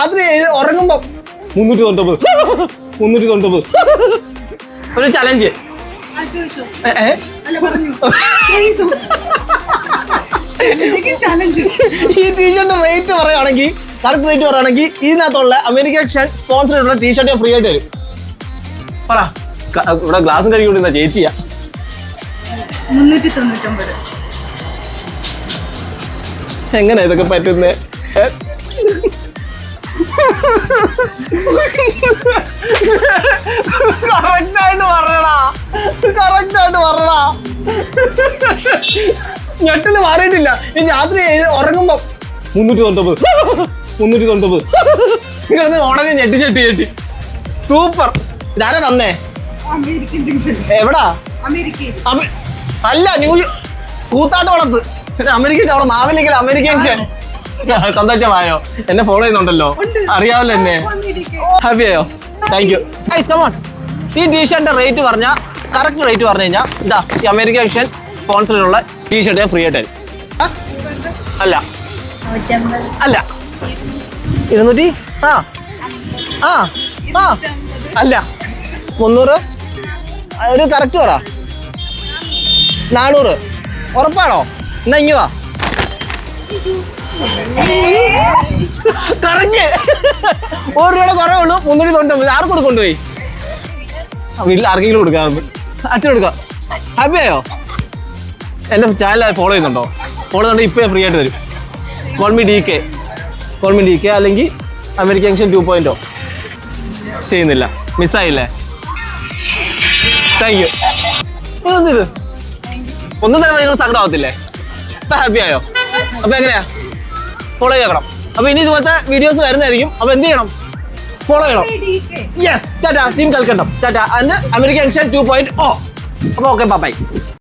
രാത്രി ഉറങ്ങുമ്പോ 399 ഒരു ചലഞ്ച്. ഈ ടീഷർട്ട് റേറ്റ് പറയുകയാണെങ്കിൽ കറക്റ്റ് റേറ്റ് പറയുകയാണെങ്കിൽ ഇതിനകത്തുള്ള അമേരിക്കൻ സ്പോൺസർ ആയിട്ടുള്ള ടീഷർട്ട് ഫ്രീ ആയിട്ട് തരും. പറ, ഇവിടെ ഗ്ലാസും കഴിക്കൊണ്ടിരുന്ന ചേച്ചിയാ. 399. എങ്ങനെ ഇതൊക്കെ പറ്റുന്നേ? കറക്റ്റായിട്ട് പറയടാ. ഞെട്ടില് മാറിയിട്ടില്ല. ഈ രാത്രി ഉറങ്ങുമ്പോ 399 ഇങ്ങനെ ഉടനെ ഞെട്ടി. സൂപ്പർ. ഇതാരാ തന്നേ? എവിടാ? അല്ല, കൂത്താട്ട് വളർത്ത് അമേരിക്കൻ അവിടെ മാവേലിക്കൽ അമേരിക്കൻ. സന്തോഷമായോ? എന്നെ ഫോളോ ചെയ്യുന്നുണ്ടല്ലോ, അറിയാമല്ലോ എന്നെ. ഹാപ്പിയായോ? Thank you. ഈ ടീഷർട്ടിന്റെ റേറ്റ് പറഞ്ഞാൽ കറക്റ്റ് റേറ്റ് പറഞ്ഞു കഴിഞ്ഞാൽ ഇതാ ഈ അമേരിക്കൻ സ്പോൺസറിലുള്ള ടീഷർട്ട് ഫ്രീ ആയിട്ട് തരും. അല്ല 200. അല്ല 300. ഒരു കറക്റ്റ് പറ. 400. ഉറപ്പാണോ? എന്നാ ഇങ്ങ് വാ. കറക്റ്റ്. 1 രൂപയുടെ കുറവുള്ളൂ. 399. ആർക്ക് കൊണ്ടുപോയി? വീട്ടിൽ ആർക്കെങ്കിലും കൊടുക്കാറുണ്ട്. അച്ഛൻ കൊടുക്കാം. ഹാപ്പിയായോ? എൻ്റെ ചാനൽ ഫോളോ ചെയ്യുന്നുണ്ടോ? ഫോളോ ചെയ്യുന്നുണ്ടെങ്കിൽ ഇപ്പോൾ ഫ്രീ ആയിട്ട് തരും. കോൾ മീ ഡി കെ അല്ലെങ്കിൽ അമേരിക്കൻ 2.0 ചെയ്യുന്നില്ല. മിസ്സായില്ലേ? Thank you. ഇത് ഒന്നും തന്നെ നിങ്ങൾ സങ്കടമാവത്തില്ലേ? ഇപ്പം ഹാപ്പിയായോ? അപ്പോൾ എങ്ങനെയാ? ഫോളോ ചെയ്യണം. അപ്പോൾ ഇനി ഇതുപോലത്തെ വീഡിയോസ് വരുന്നതായിരിക്കും. അപ്പോൾ എന്ത് ചെയ്യണം? ഫോളോ ചെയ്യണം. യെസ്. ടാറ്റ. ടീം കൽക്കണ്ടം. ടാറ്റ. അമേരിക്കൻ 2.0. അപ്പോൾ ഓക്കെ, ബൈ.